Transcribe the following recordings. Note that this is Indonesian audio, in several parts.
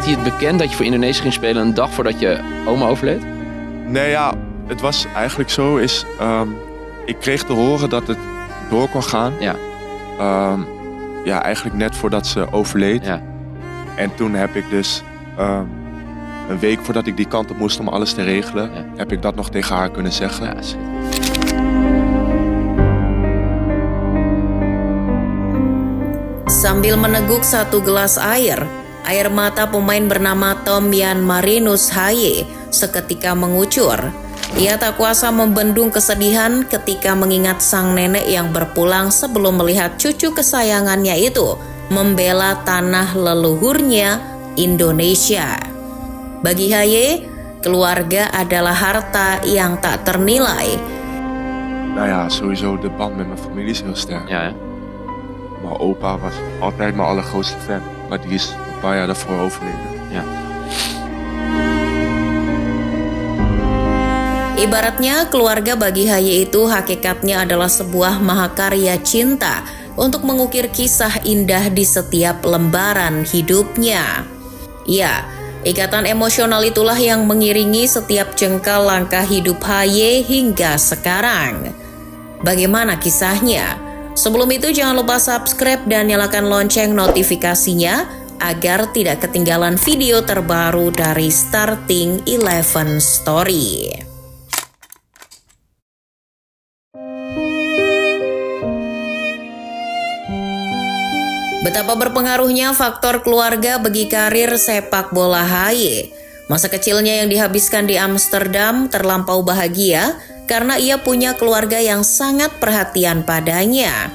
werd hij het bekend dat je voor Indonesië ging spelen een dag voordat je oma overleed? Nee, ja, het was eigenlijk zo. Ik kreeg te horen dat het door kon gaan. Ja. Ja, eigenlijk net voordat ze overleed. Ja. En toen heb ik dus een week voordat ik die kant op moest om alles te regelen, heb ik dat nog tegen haar kunnen zeggen. Ja, shit. Sambil meneguk satu gelas air mata pemain bernama Tomyan Marinus Haye seketika mengucur. Ia tak kuasa membendung kesedihan ketika mengingat sang nenek yang berpulang sebelum melihat cucu kesayangannya itu membela tanah leluhurnya, Indonesia. Bagi Haye, keluarga adalah harta yang tak ternilai. Nou ja, sowieso de band met mijn familie is heel sterk. Ja, hè? Mijn opa was altijd mijn allergrootste fan, maar die is een paar jaar daarvoor overleden. Ja. Ibaratnya keluarga bagi Haye itu hakikatnya adalah sebuah mahakarya cinta untuk mengukir kisah indah di setiap lembaran hidupnya. Ya, ikatan emosional itulah yang mengiringi setiap jengkal langkah hidup Haye hingga sekarang. Bagaimana kisahnya? Sebelum itu jangan lupa subscribe dan nyalakan lonceng notifikasinya agar tidak ketinggalan video terbaru dari Starting 11 Story. Betapa berpengaruhnya faktor keluarga bagi karir sepak bola Haye. Masa kecilnya yang dihabiskan di Amsterdam terlampau bahagia karena ia punya keluarga yang sangat perhatian padanya.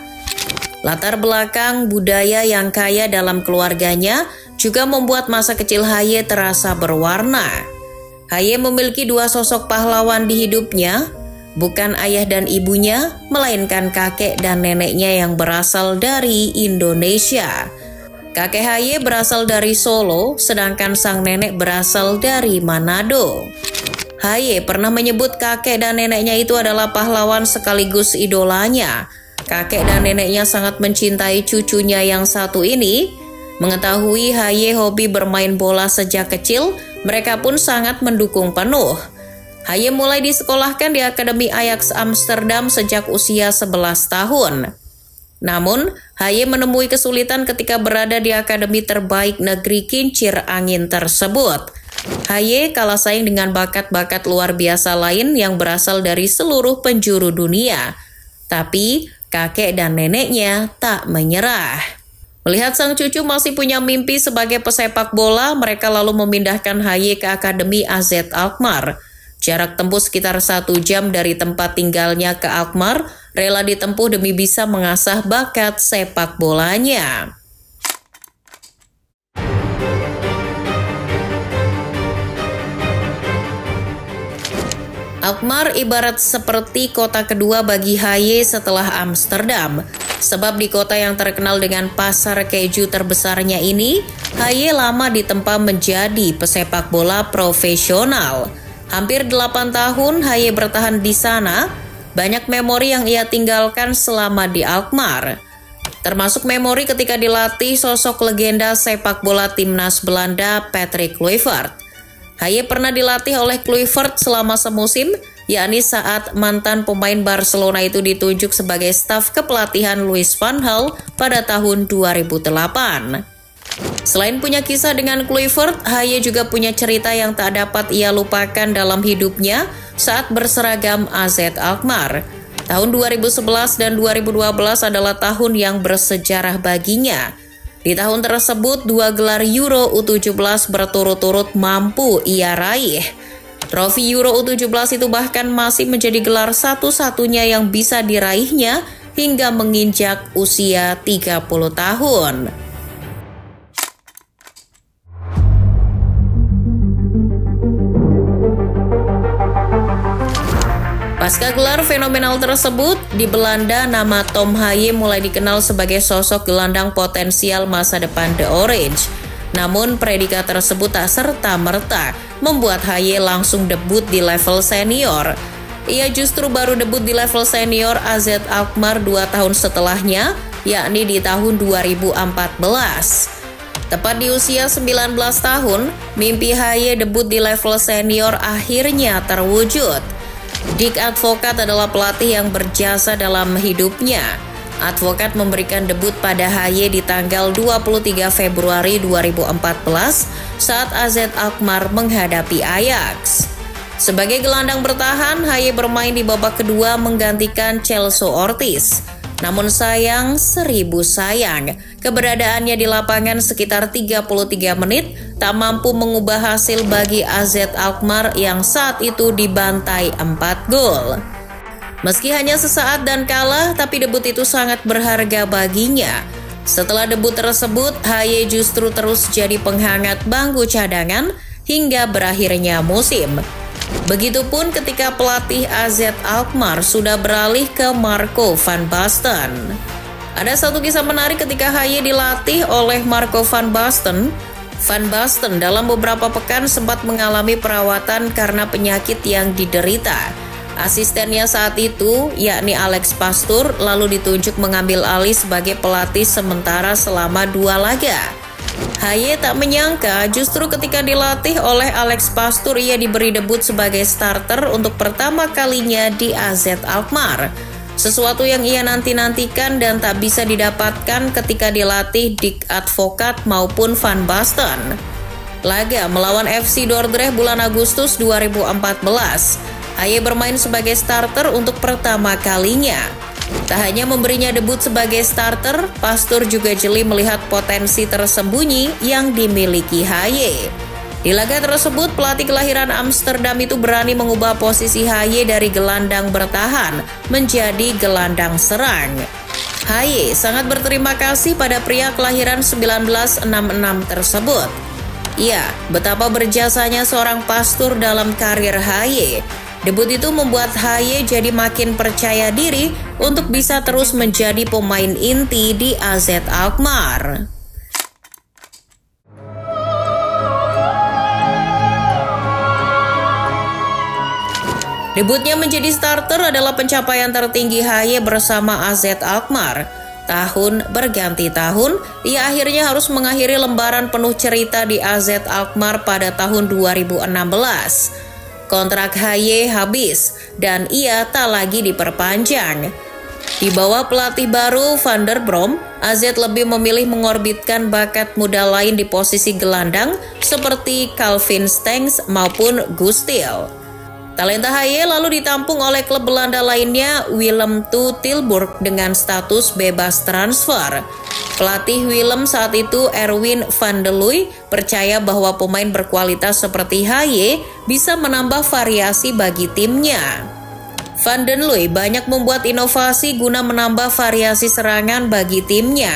Latar belakang budaya yang kaya dalam keluarganya juga membuat masa kecil Haye terasa berwarna. Haye memiliki dua sosok pahlawan di hidupnya, bukan ayah dan ibunya, melainkan kakek dan neneknya yang berasal dari Indonesia. Kakek Haye berasal dari Solo, sedangkan sang nenek berasal dari Manado. Haye pernah menyebut kakek dan neneknya itu adalah pahlawan sekaligus idolanya. Kakek dan neneknya sangat mencintai cucunya yang satu ini. Mengetahui Haye hobi bermain bola sejak kecil, mereka pun sangat mendukung penuh. Haye mulai disekolahkan di Akademi Ajax Amsterdam sejak usia 11 tahun. Namun, Haye menemui kesulitan ketika berada di akademi terbaik negeri kincir angin tersebut. Haye kalah saing dengan bakat-bakat luar biasa lain yang berasal dari seluruh penjuru dunia. Tapi, kakek dan neneknya tak menyerah. Melihat sang cucu masih punya mimpi sebagai pesepak bola, mereka lalu memindahkan Haye ke Akademi AZ Alkmaar. Jarak tempuh sekitar 1 jam dari tempat tinggalnya ke Alkmaar rela ditempuh demi bisa mengasah bakat sepak bolanya. Alkmaar ibarat seperti kota kedua bagi Haye setelah Amsterdam. Sebab di kota yang terkenal dengan pasar keju terbesarnya ini, Haye lama ditempa menjadi pesepak bola profesional. Hampir 8 tahun Haye bertahan di sana. Banyak memori yang ia tinggalkan selama di Alkmaar. Termasuk memori ketika dilatih sosok legenda sepak bola timnas Belanda Patrick Kluivert. Haye pernah dilatih oleh Kluivert selama semusim, yakni saat mantan pemain Barcelona itu ditunjuk sebagai staf kepelatihan Louis van Gaal pada tahun 2008. Selain punya kisah dengan Kluivert, Haye juga punya cerita yang tak dapat ia lupakan dalam hidupnya saat berseragam AZ Alkmaar. Tahun 2011 dan 2012 adalah tahun yang bersejarah baginya. Di tahun tersebut, 2 gelar Euro U17 berturut-turut mampu ia raih. Trofi Euro U17 itu bahkan masih menjadi gelar satu-satunya yang bisa diraihnya hingga menginjak usia 30 tahun. Pasca gelar fenomenal tersebut, di Belanda nama Tom Haye mulai dikenal sebagai sosok gelandang potensial masa depan The Orange. Namun predikat tersebut tak serta-merta membuat Haye langsung debut di level senior. Ia justru baru debut di level senior AZ Alkmaar 2 tahun setelahnya, yakni di tahun 2014. Tepat di usia 19 tahun, mimpi Haye debut di level senior akhirnya terwujud. Dick Advocaat adalah pelatih yang berjasa dalam hidupnya. Advocaat memberikan debut pada Haye di tanggal 23 Februari 2014 saat AZ Alkmaar menghadapi Ajax. Sebagai gelandang bertahan, Haye bermain di babak kedua menggantikan Celso Ortiz. Namun sayang, seribu sayang, keberadaannya di lapangan sekitar 33 menit tak mampu mengubah hasil bagi AZ Alkmaar yang saat itu dibantai 4 gol. Meski hanya sesaat dan kalah, tapi debut itu sangat berharga baginya. Setelah debut tersebut, Haye justru terus jadi penghangat bangku cadangan hingga berakhirnya musim. Begitupun ketika pelatih AZ Alkmaar sudah beralih ke Marco van Basten. Ada satu kisah menarik ketika Haye dilatih oleh Marco van Basten. Van Basten dalam beberapa pekan sempat mengalami perawatan karena penyakit yang diderita. Asistennya saat itu, yakni Alex Pastoor, lalu ditunjuk mengambil alih sebagai pelatih sementara selama 2 laga. Haye tak menyangka justru ketika dilatih oleh Alex Pastoor ia diberi debut sebagai starter untuk pertama kalinya di AZ Alkmaar. Sesuatu yang ia nanti-nantikan dan tak bisa didapatkan ketika dilatih Dick Advocaat maupun Van Basten. Laga melawan FC Dordrecht bulan Agustus 2014, Haye bermain sebagai starter untuk pertama kalinya. Tak hanya memberinya debut sebagai starter, Pastoor juga jeli melihat potensi tersembunyi yang dimiliki Haye. Di laga tersebut, pelatih kelahiran Amsterdam itu berani mengubah posisi Haye dari gelandang bertahan menjadi gelandang serang. Haye sangat berterima kasih pada pria kelahiran 1966 tersebut. Ya, betapa berjasanya seorang Pastoor dalam karir Haye. Debut itu membuat Haye jadi makin percaya diri untuk bisa terus menjadi pemain inti di AZ Alkmaar. Debutnya menjadi starter adalah pencapaian tertinggi Haye bersama AZ Alkmaar. Tahun berganti tahun, ia akhirnya harus mengakhiri lembaran penuh cerita di AZ Alkmaar pada tahun 2016. Kontrak Haye habis dan ia tak lagi diperpanjang. Di bawah pelatih baru Van der Brom, AZ lebih memilih mengorbitkan bakat muda lain di posisi gelandang seperti Calvin Stengs maupun Gustil. Talenta Haye lalu ditampung oleh klub Belanda lainnya Willem II Tilburg dengan status bebas transfer. Pelatih Willem saat itu Erwin van der Looy percaya bahwa pemain berkualitas seperti Haye bisa menambah variasi bagi timnya. Van der Looy banyak membuat inovasi guna menambah variasi serangan bagi timnya.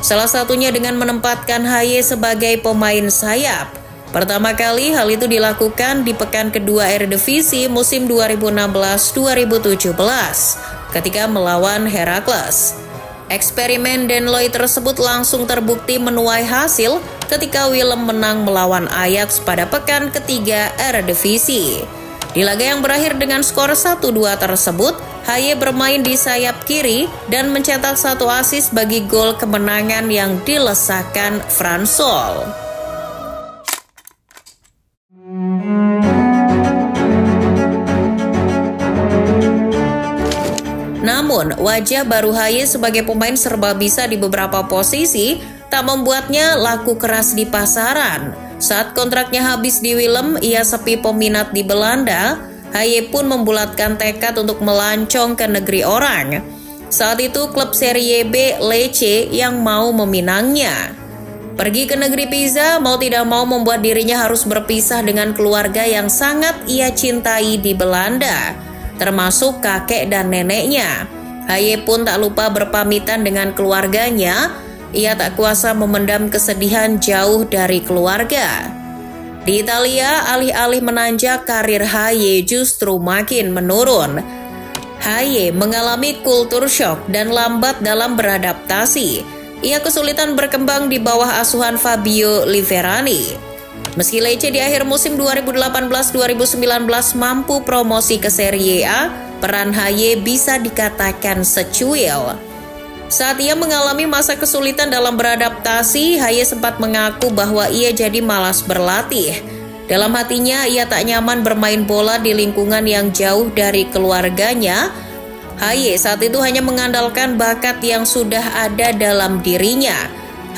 Salah satunya dengan menempatkan Haye sebagai pemain sayap. Pertama kali hal itu dilakukan di pekan kedua Eredivisie musim 2016-2017 ketika melawan Heracles. Eksperimen Dan Looy tersebut langsung terbukti menuai hasil ketika Willem menang melawan Ajax pada pekan ketiga Eredivisie. Di laga yang berakhir dengan skor 1-2 tersebut, Haye bermain di sayap kiri dan mencetak 1 assist bagi gol kemenangan yang dilesakkan Frans Sol. Namun, wajah baru Haye sebagai pemain serba bisa di beberapa posisi tak membuatnya laku keras di pasaran. Saat kontraknya habis di Willem, ia sepi peminat di Belanda. Haye pun membulatkan tekad untuk melancong ke negeri orang. Saat itu klub Serie B Lecce yang mau meminangnya. Pergi ke negeri Pisa mau tidak mau membuat dirinya harus berpisah dengan keluarga yang sangat ia cintai di Belanda, termasuk kakek dan neneknya. Haye pun tak lupa berpamitan dengan keluarganya. Ia tak kuasa memendam kesedihan jauh dari keluarga. Di Italia, alih-alih menanjak, karir Haye justru makin menurun. Haye mengalami kultur shock dan lambat dalam beradaptasi. Ia kesulitan berkembang di bawah asuhan Fabio Liverani. Meski Lecce di akhir musim 2018-2019 mampu promosi ke Serie A, peran Haye bisa dikatakan secuil. Saat ia mengalami masa kesulitan dalam beradaptasi, Haye sempat mengaku bahwa ia jadi malas berlatih. Dalam hatinya, ia tak nyaman bermain bola di lingkungan yang jauh dari keluarganya. Haye saat itu hanya mengandalkan bakat yang sudah ada dalam dirinya.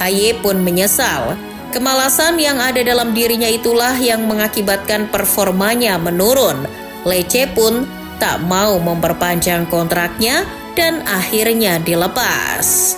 Haye pun menyesal. Kemalasan yang ada dalam dirinya itulah yang mengakibatkan performanya menurun. Lecce pun tak mau memperpanjang kontraknya dan akhirnya dilepas.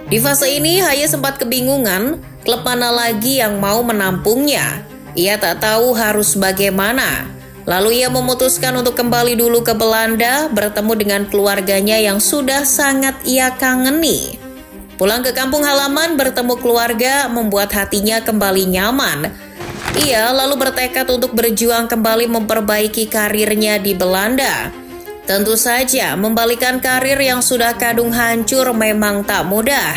Di fase ini, Haye sempat kebingungan klub mana lagi yang mau menampungnya. Ia tak tahu harus bagaimana. Lalu ia memutuskan untuk kembali dulu ke Belanda bertemu dengan keluarganya yang sudah sangat ia kangeni. Pulang ke kampung halaman bertemu keluarga membuat hatinya kembali nyaman. Ia lalu bertekad untuk berjuang kembali memperbaiki karirnya di Belanda. Tentu saja, membalikan karir yang sudah kadung hancur memang tak mudah.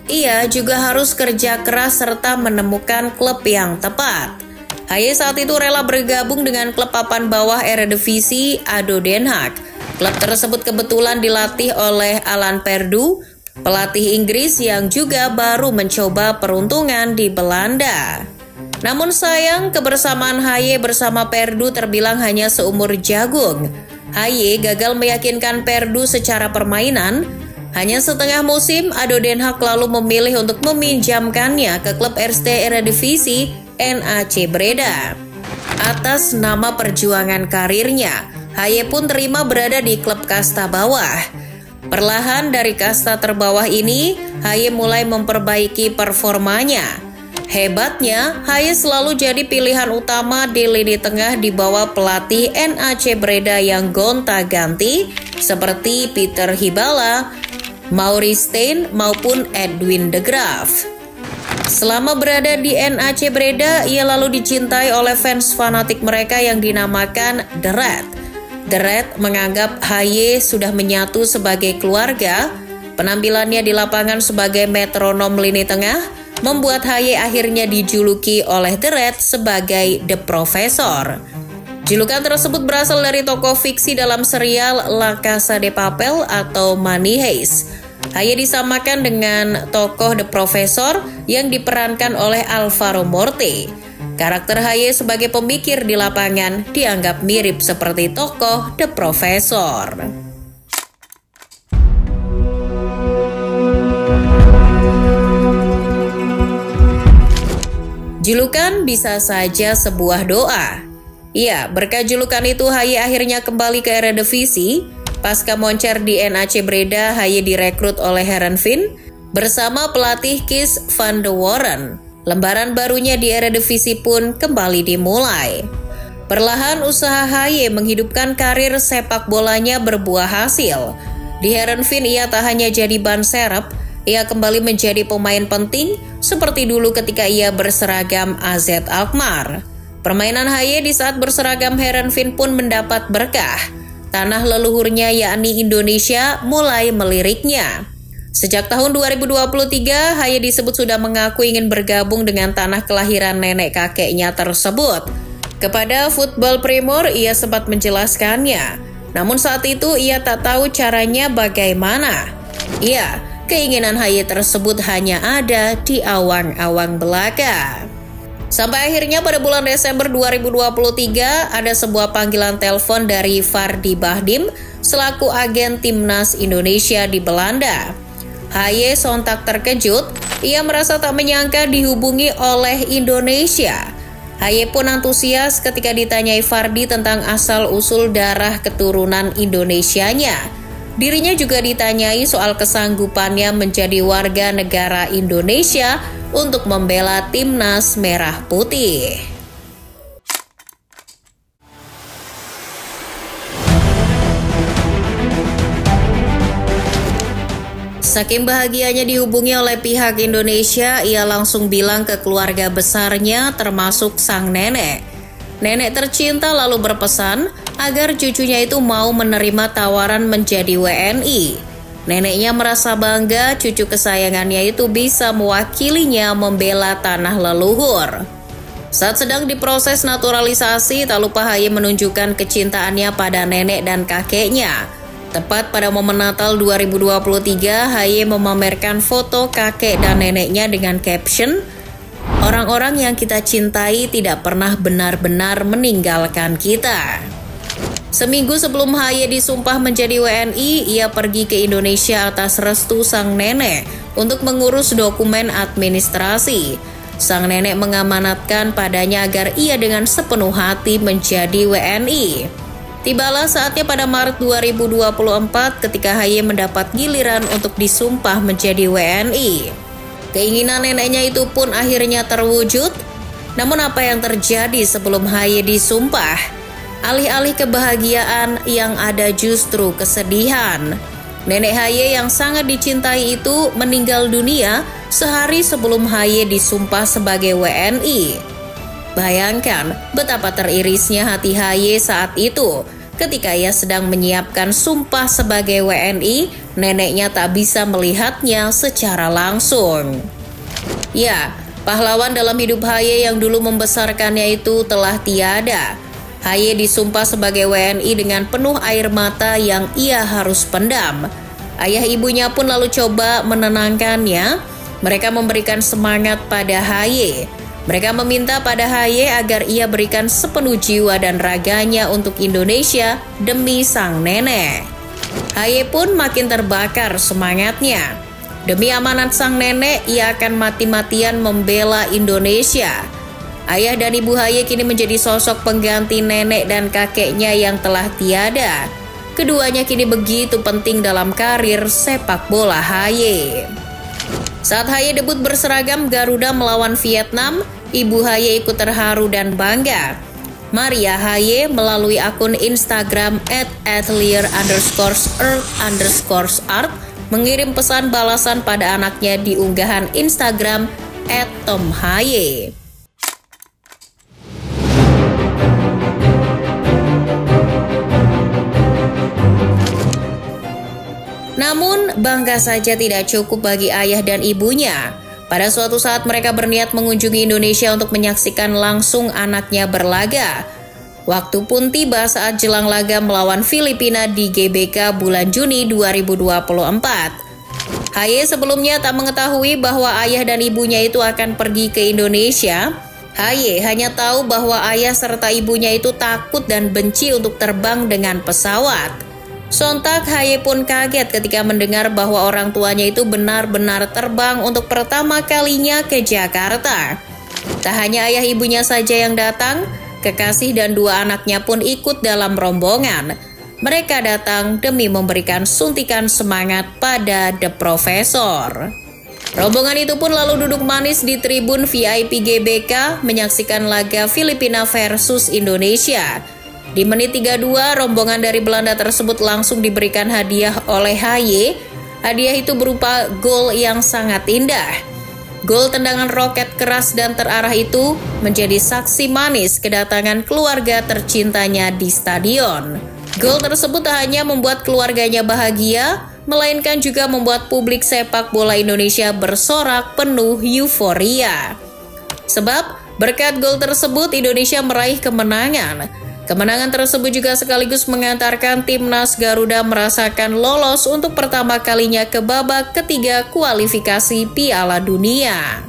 Ia juga harus kerja keras serta menemukan klub yang tepat. Haye saat itu rela bergabung dengan klub papan bawah Eredivisie ADO Den Haag. Klub tersebut kebetulan dilatih oleh Alan Perdu, pelatih Inggris yang juga baru mencoba peruntungan di Belanda. Namun sayang, kebersamaan Haye bersama Perdu terbilang hanya seumur jagung. Haye gagal meyakinkan Perdu secara permainan. Hanya setengah musim, ADO Den Haag lalu memilih untuk meminjamkannya ke klub Eerste Eredivisie NAC Breda. Atas nama perjuangan karirnya, Haye pun terima berada di klub kasta bawah. Perlahan dari kasta terbawah ini, Haye mulai memperbaiki performanya. Hebatnya, Haye selalu jadi pilihan utama di lini tengah di bawah pelatih NAC Breda yang gonta-ganti seperti Peter Hibala, Maurice Stijn maupun Edwin de Graaf. Selama berada di NAC Breda, ia lalu dicintai oleh fans fanatik mereka yang dinamakan The Red. The Red menganggap Haye sudah menyatu sebagai keluarga. Penampilannya di lapangan sebagai metronom lini tengah membuat Haye akhirnya dijuluki oleh The Red sebagai The Professor. Julukan tersebut berasal dari tokoh fiksi dalam serial La Casa de Papel atau Money Heist. Haye disamakan dengan tokoh The Professor yang diperankan oleh Alvaro Morte. Karakter Haye sebagai pemikir di lapangan dianggap mirip seperti tokoh The Professor. Julukan bisa saja sebuah doa. Ya, berkat julukan itu Haye akhirnya kembali ke Eredivisie. Pasca moncer di NAC Breda, Haye direkrut oleh Heerenveen bersama pelatih Kees van de Warren. Lembaran barunya di Eredivisie pun kembali dimulai. Perlahan usaha Haye menghidupkan karir sepak bolanya berbuah hasil. Di Heerenveen ia tak hanya jadi ban serep, ia kembali menjadi pemain penting seperti dulu ketika ia berseragam AZ Alkmaar. Permainan Haye di saat berseragam Heerenveen pun mendapat berkah. Tanah leluhurnya yakni Indonesia mulai meliriknya. Sejak tahun 2023, Haye disebut sudah mengaku ingin bergabung dengan tanah kelahiran nenek kakeknya tersebut. Kepada Football Primor ia sempat menjelaskannya. Namun saat itu ia tak tahu caranya bagaimana. Iya, keinginan Haye tersebut hanya ada di awang-awang belaka. Sampai akhirnya pada bulan Desember 2023 ada sebuah panggilan telepon dari Vardy Bahdim selaku agen timnas Indonesia di Belanda. Haye sontak terkejut, ia merasa tak menyangka dihubungi oleh Indonesia. Haye pun antusias ketika ditanyai Vardy tentang asal-usul darah keturunan Indonesianya. Dirinya juga ditanyai soal kesanggupannya menjadi warga negara Indonesia untuk membela timnas merah putih. Saking bahagianya dihubungi oleh pihak Indonesia, ia langsung bilang ke keluarga besarnya termasuk sang nenek. Nenek tercinta lalu berpesan agar cucunya itu mau menerima tawaran menjadi WNI. Neneknya merasa bangga cucu kesayangannya itu bisa mewakilinya membela tanah leluhur. Saat sedang diproses naturalisasi, tak lupa Haye menunjukkan kecintaannya pada nenek dan kakeknya. Tepat pada momen Natal 2023, Haye memamerkan foto kakek dan neneknya dengan caption, "Orang-orang yang kita cintai tidak pernah benar-benar meninggalkan kita." Seminggu sebelum Haye disumpah menjadi WNI, ia pergi ke Indonesia atas restu sang nenek untuk mengurus dokumen administrasi. Sang nenek mengamanatkan padanya agar ia dengan sepenuh hati menjadi WNI. Tibalah saatnya pada Maret 2024 ketika Haye mendapat giliran untuk disumpah menjadi WNI. Keinginan neneknya itu pun akhirnya terwujud. Namun apa yang terjadi sebelum Haye disumpah? Alih-alih kebahagiaan yang ada justru kesedihan. Nenek Haye yang sangat dicintai itu meninggal dunia sehari sebelum Haye disumpah sebagai WNI. Bayangkan betapa teririsnya hati Haye saat itu. Ketika ia sedang menyiapkan sumpah sebagai WNI, neneknya tak bisa melihatnya secara langsung. Ya, pahlawan dalam hidup Haye yang dulu membesarkannya itu telah tiada. Haye disumpah sebagai WNI dengan penuh air mata yang ia harus pendam. Ayah ibunya pun lalu coba menenangkannya. Mereka memberikan semangat pada Haye. Mereka meminta pada Haye agar ia berikan sepenuh jiwa dan raganya untuk Indonesia demi sang nenek. Haye pun makin terbakar semangatnya. Demi amanat sang nenek, ia akan mati-matian membela Indonesia. Ayah dan ibu Haye kini menjadi sosok pengganti nenek dan kakeknya yang telah tiada. Keduanya kini begitu penting dalam karir sepak bola Haye. Saat Haye debut berseragam Garuda melawan Vietnam, ibu Haye ikut terharu dan bangga. Maria Haye melalui akun Instagram @atelier_earth_art mengirim pesan balasan pada anaknya di unggahan Instagram @tomhaye. Namun, bangga saja tidak cukup bagi ayah dan ibunya. Pada suatu saat mereka berniat mengunjungi Indonesia untuk menyaksikan langsung anaknya berlaga. Waktu pun tiba saat jelang laga melawan Filipina di GBK bulan Juni 2024. Haye sebelumnya tak mengetahui bahwa ayah dan ibunya itu akan pergi ke Indonesia. Haye hanya tahu bahwa ayah serta ibunya itu takut dan benci untuk terbang dengan pesawat. Sontak Haye pun kaget ketika mendengar bahwa orang tuanya itu benar-benar terbang untuk pertama kalinya ke Jakarta. Tak hanya ayah ibunya saja yang datang, kekasih dan dua anaknya pun ikut dalam rombongan. Mereka datang demi memberikan suntikan semangat pada The Professor. Rombongan itu pun lalu duduk manis di tribun VIP GBK menyaksikan laga Filipina versus Indonesia. Di menit 32, rombongan dari Belanda tersebut langsung diberikan hadiah oleh Haye. Hadiah itu berupa gol yang sangat indah. Gol tendangan roket keras dan terarah itu menjadi saksi manis kedatangan keluarga tercintanya di stadion. Gol tersebut tak hanya membuat keluarganya bahagia, melainkan juga membuat publik sepak bola Indonesia bersorak penuh euforia. Sebab berkat gol tersebut Indonesia meraih kemenangan. Kemenangan tersebut juga sekaligus mengantarkan timnas Garuda merasakan lolos untuk pertama kalinya ke babak ketiga kualifikasi Piala Dunia.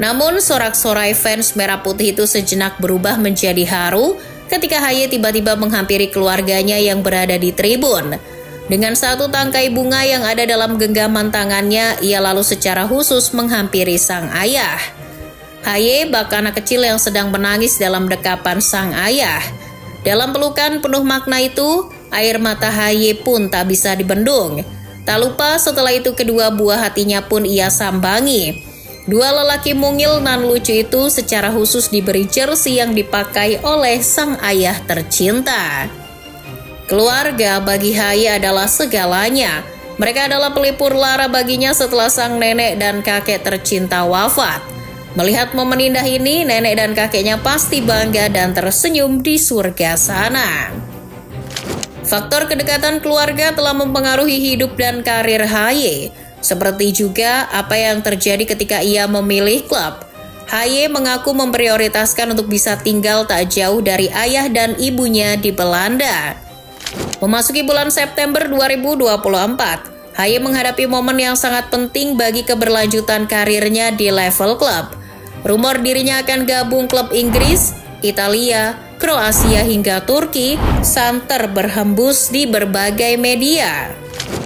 Namun sorak-sorai fans Merah Putih itu sejenak berubah menjadi haru ketika Haye tiba-tiba menghampiri keluarganya yang berada di tribun. Dengan satu tangkai bunga yang ada dalam genggaman tangannya, ia lalu secara khusus menghampiri sang ayah. Haye bak anak kecil yang sedang menangis dalam dekapan sang ayah. Dalam pelukan penuh makna itu, air mata Haye pun tak bisa dibendung. Tak lupa setelah itu kedua buah hatinya pun ia sambangi. Dua lelaki mungil nan lucu itu secara khusus diberi jersey yang dipakai oleh sang ayah tercinta. Keluarga bagi Haye adalah segalanya. Mereka adalah pelipur lara baginya setelah sang nenek dan kakek tercinta wafat. Melihat momen indah ini, nenek dan kakeknya pasti bangga dan tersenyum di surga sana. Faktor kedekatan keluarga telah mempengaruhi hidup dan karir Haye. Seperti juga apa yang terjadi ketika ia memilih klub. Haye mengaku memprioritaskan untuk bisa tinggal tak jauh dari ayah dan ibunya di Belanda. Memasuki bulan September 2024, Haye menghadapi momen yang sangat penting bagi keberlanjutan karirnya di level klub. Rumor dirinya akan gabung klub Inggris, Italia, Kroasia hingga Turki santer berhembus di berbagai media.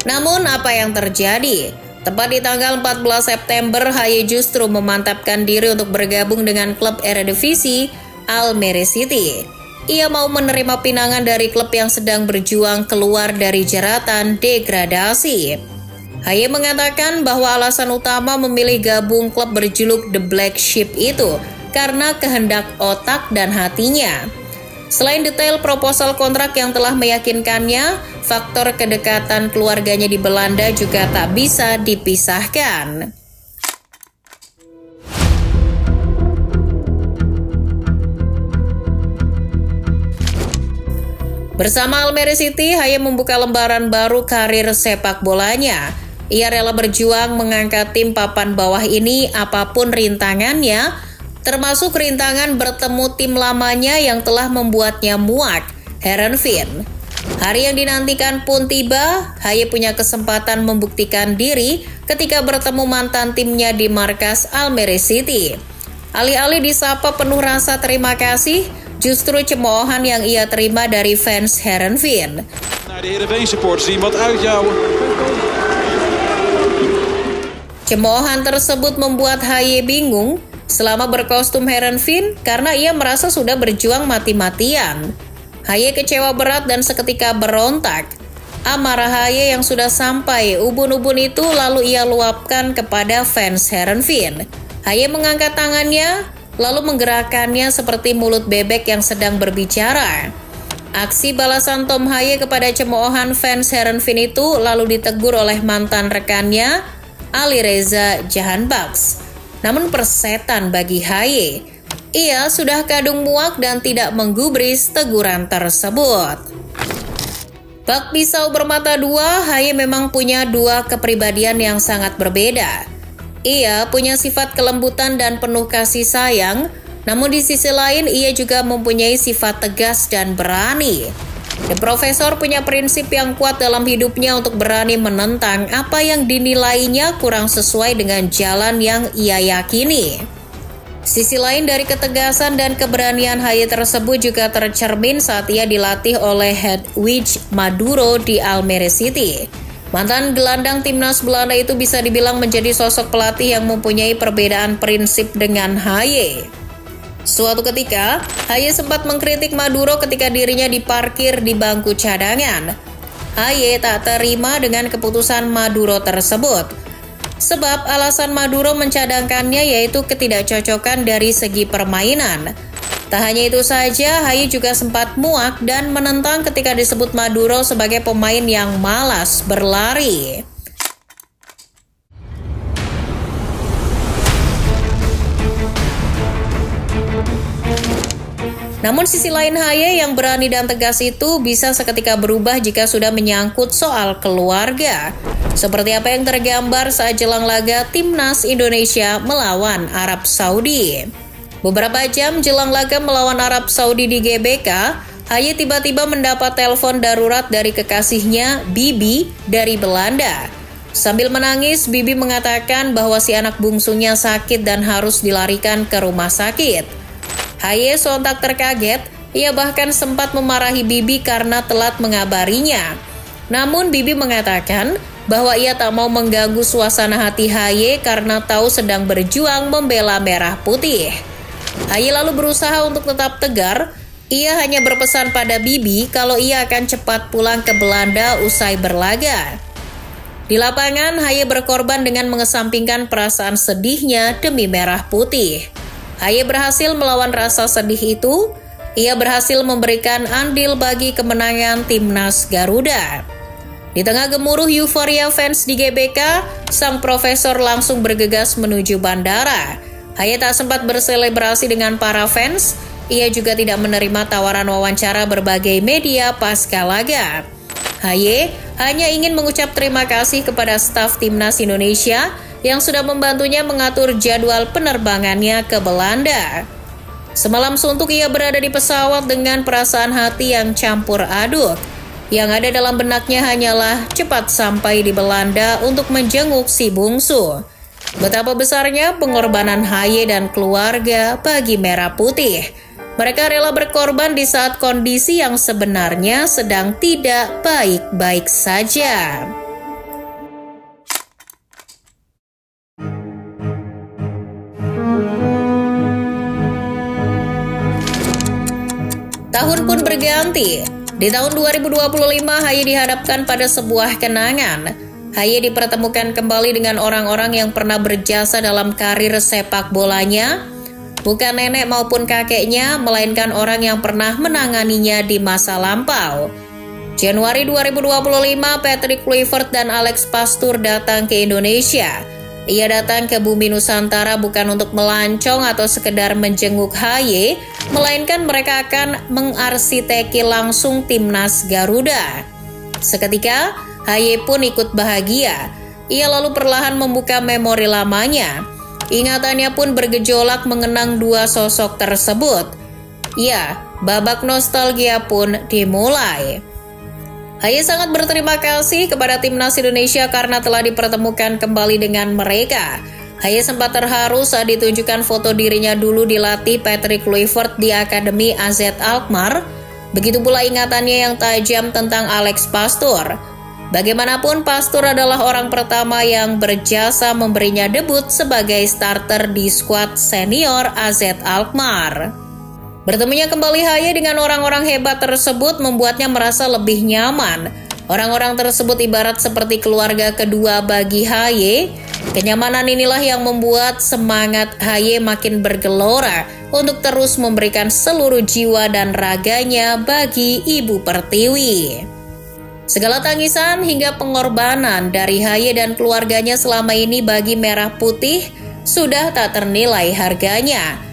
Namun apa yang terjadi? Tepat di tanggal 14 September, Haye justru memantapkan diri untuk bergabung dengan klub Eredivisie Almere City. Ia mau menerima pinangan dari klub yang sedang berjuang keluar dari jeratan degradasi. Haye mengatakan bahwa alasan utama memilih gabung klub berjuluk The Black Sheep itu karena kehendak otak dan hatinya. Selain detail proposal kontrak yang telah meyakinkannya, faktor kedekatan keluarganya di Belanda juga tak bisa dipisahkan. Bersama Almere City, Haye membuka lembaran baru karir sepak bolanya. Ia rela berjuang mengangkat tim papan bawah ini apapun rintangannya, termasuk rintangan bertemu tim lamanya yang telah membuatnya muak, Heerenveen. Hari yang dinantikan pun tiba, Haye punya kesempatan membuktikan diri ketika bertemu mantan timnya di markas Almere City. Alih-alih disapa penuh rasa terima kasih, justru cemoohan yang ia terima dari fans Heerenveen. De Heerenveen supporters die wat uitjouwen. Cemoohan tersebut membuat Haye bingung selama berkostum Heerenveen karena ia merasa sudah berjuang mati-matian. Haye kecewa berat dan seketika berontak. Amarah Haye yang sudah sampai ubun-ubun itu lalu ia luapkan kepada fans Heerenveen. Haye mengangkat tangannya lalu menggerakkannya seperti mulut bebek yang sedang berbicara. Aksi balasan Tom Haye kepada cemoohan fans Heerenveen itu lalu ditegur oleh mantan rekannya, Alireza Jahanbakhsh. Namun persetan bagi Haye. Ia sudah kadung muak dan tidak menggubris teguran tersebut. Bak pisau bermata dua, Haye memang punya dua kepribadian yang sangat berbeda. Ia punya sifat kelembutan dan penuh kasih sayang, namun di sisi lain ia juga mempunyai sifat tegas dan berani. The Professor punya prinsip yang kuat dalam hidupnya untuk berani menentang apa yang dinilainya kurang sesuai dengan jalan yang ia yakini. Sisi lain dari ketegasan dan keberanian Haye tersebut juga tercermin saat ia dilatih oleh Hedwig Maduro di Almere City. Mantan gelandang timnas Belanda itu bisa dibilang menjadi sosok pelatih yang mempunyai perbedaan prinsip dengan Haye. Suatu ketika, Haye sempat mengkritik Maduro ketika dirinya diparkir di bangku cadangan. Haye tak terima dengan keputusan Maduro tersebut. Sebab alasan Maduro mencadangkannya yaitu ketidakcocokan dari segi permainan. Tak hanya itu saja, Haye juga sempat muak dan menentang ketika disebut Maduro sebagai pemain yang malas berlari. Namun sisi lain Haye yang berani dan tegas itu bisa seketika berubah jika sudah menyangkut soal keluarga. Seperti apa yang tergambar saat jelang laga Timnas Indonesia melawan Arab Saudi. Beberapa jam jelang laga melawan Arab Saudi di GBK, Haye tiba-tiba mendapat telepon darurat dari kekasihnya, Bibi, dari Belanda. Sambil menangis, Bibi mengatakan bahwa si anak bungsunya sakit dan harus dilarikan ke rumah sakit. Haye sontak terkaget, ia bahkan sempat memarahi Bibi karena telat mengabarinya. Namun Bibi mengatakan bahwa ia tak mau mengganggu suasana hati Haye karena tahu sedang berjuang membela merah putih. Haye lalu berusaha untuk tetap tegar. Ia hanya berpesan pada Bibi kalau ia akan cepat pulang ke Belanda usai berlaga. Di lapangan, Haye berkorban dengan mengesampingkan perasaan sedihnya demi merah putih. Haye berhasil melawan rasa sedih itu. Ia berhasil memberikan andil bagi kemenangan Timnas Garuda. Di tengah gemuruh euforia fans di GBK, sang profesor langsung bergegas menuju bandara. Haye tak sempat berselebrasi dengan para fans. Ia juga tidak menerima tawaran wawancara berbagai media pasca laga. Haye hanya ingin mengucap terima kasih kepada staf Timnas Indonesia yang sudah membantunya mengatur jadwal penerbangannya ke Belanda. Semalam suntuk ia berada di pesawat dengan perasaan hati yang campur aduk. Yang ada dalam benaknya hanyalah cepat sampai di Belanda untuk menjenguk si bungsu. Betapa besarnya pengorbanan Haye dan keluarga bagi Merah Putih. Mereka rela berkorban di saat kondisi yang sebenarnya sedang tidak baik-baik saja. Tahun pun berganti. Di tahun 2025, Haye dihadapkan pada sebuah kenangan. Haye dipertemukan kembali dengan orang-orang yang pernah berjasa dalam karir sepak bolanya. Bukan nenek maupun kakeknya, melainkan orang yang pernah menanganinya di masa lampau. Januari 2025, Patrick Kluivert dan Alex Pastoor datang ke Indonesia. Ia datang ke bumi Nusantara bukan untuk melancong atau sekedar menjenguk Haye, melainkan mereka akan mengarsiteki langsung timnas Garuda. Seketika, Haye pun ikut bahagia. Ia lalu perlahan membuka memori lamanya. Ingatannya pun bergejolak mengenang dua sosok tersebut. Ya, babak nostalgia pun dimulai. Haye sangat berterima kasih kepada timnas Indonesia karena telah dipertemukan kembali dengan mereka. Haye sempat terharu saat ditunjukkan foto dirinya dulu dilatih Patrick Kluivert di Akademi AZ Alkmaar. Begitu pula ingatannya yang tajam tentang Alex Pastoor. Bagaimanapun, Pastoor adalah orang pertama yang berjasa memberinya debut sebagai starter di skuad senior AZ Alkmaar. Bertemunya kembali Haye dengan orang-orang hebat tersebut membuatnya merasa lebih nyaman. Orang-orang tersebut ibarat seperti keluarga kedua bagi Haye. Kenyamanan inilah yang membuat semangat Haye makin bergelora untuk terus memberikan seluruh jiwa dan raganya bagi Ibu Pertiwi. Segala tangisan hingga pengorbanan dari Haye dan keluarganya selama ini bagi Merah Putih sudah tak ternilai harganya.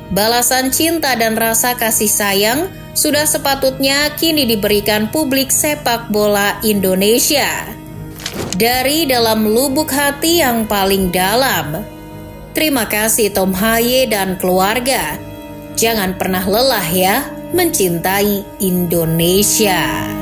Balasan cinta dan rasa kasih sayang sudah sepatutnya kini diberikan publik sepak bola Indonesia. Dari dalam lubuk hati yang paling dalam, terima kasih Tom Haye dan keluarga. Jangan pernah lelah ya mencintai Indonesia.